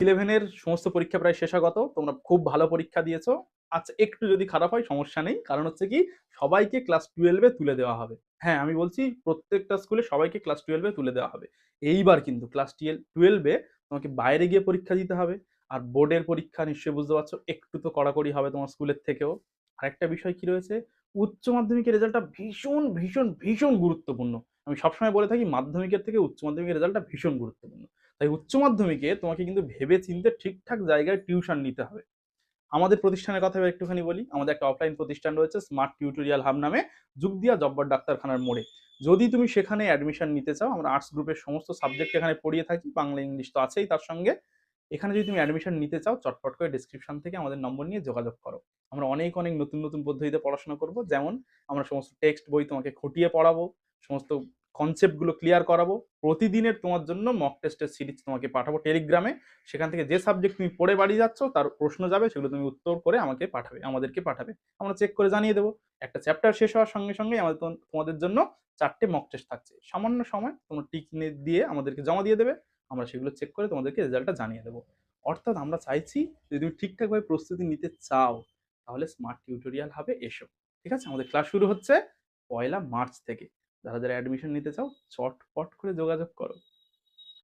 11 এর সমস্ত পরীক্ষা প্রায় শেষাগত। তোমরা খুব ভালো পরীক্ষা দিয়েছো। আচ্ছা, একটু যদি খারাপ হয় সমস্যা নেই। কারণ হচ্ছে কি, সবাইকে ক্লাস 12 এ তুলে দেওয়া হবে। হ্যাঁ, আমি বলছি প্রত্যেকটা স্কুলে সবাইকে ক্লাস 12 এ তুলে দেওয়া হবে। এইবার কিন্তু ক্লাস 12 এ তোমাকে বাইরে গিয়ে পরীক্ষা দিতে হবে। আর বোর্ডের পরীক্ষা নিশ্চয়ই বুঝতে পারছো একটু তো কড়াকড়ি হবে তোমার স্কুলের থেকেও। আরেকটা বিষয় কি রয়েছে, উচ্চ মাধ্যমিকের রেজাল্টটা ভীষণ ভীষণ ভীষণ গুরুত্বপূর্ণ। আমি সবসময় বলে থাকি মাধ্যমিকের থেকে উচ্চ মাধ্যমিকের রেজাল্টটা ভীষণ গুরুত্বপূর্ণ। তাই উচ্চ মাধ্যমিকে তোমাকে কিন্তু ভেবে চিন্তে ঠিকঠাক জায়গায় টিউশন নিতে হবে। আমাদের প্রতিষ্ঠানের কথা এবার একটুখানি বলি। আমাদের একটা অফলাইন প্রতিষ্ঠান রয়েছে স্মার্ট টিউটোরিয়াল হাব নামে, যুগদিয়া জব্বার ডাক্তারখানার মোড়ে। যদি তুমি সেখানে অ্যাডমিশন নিতে চাও, আমরা আর্টস গ্রুপের সমস্ত সাবজেক্ট এখানে পড়িয়ে থাকি, বাংলা ইংলিশ তো আছেই তার সঙ্গে। এখানে যদি তুমি অ্যাডমিশন নিতে চাও, চটপট করে ডিসক্রিপশন থেকে আমাদের নম্বর নিয়ে যোগাযোগ করো। আমরা অনেক অনেক নতুন নতুন পদ্ধতিতে পড়াশোনা করব, যেমন আমরা সমস্ত টেক্সট বই তোমাকে খুঁটিয়ে পড়াবো, সমস্ত কনসেপ্টগুলো ক্লিয়ার করাবো। প্রতিদিনের তোমার জন্য মক টেস্টের সিরিজ তোমাকে পাঠাবো টেলিগ্রামে। সেখান থেকে যে সাবজেক্ট তুমি পড়ে বাড়ি যাচ্ছ তার প্রশ্ন যাবে, সেগুলো তুমি উত্তর করে আমাদেরকে পাঠাবে। আমরা চেক করে জানিয়ে দেবো। একটা চ্যাপ্টার শেষ হওয়ার সঙ্গে সঙ্গে আমাদের তোমাদের জন্য 4টে মক টেস্ট থাকছে। সামান্য সময় তোমরা টিক দিয়ে আমাদেরকে জমা দিয়ে দেবে। আমরা সেগুলো চেক করে তোমাদেরকে রেজাল্টটা জানিয়ে দেবো। অর্থাৎ আমরা চাইছি, যদি তুমি ঠিকঠাকভাবে প্রস্তুতি নিতে চাও, তাহলে স্মার্ট টিউটোরিয়াল হবে এসো। ঠিক আছে, আমাদের ক্লাস শুরু হচ্ছে 1 মার্চ থেকে। যারা যারা অ্যাডমিশন নিতে চাও চটপট করে যোগাযোগ করো।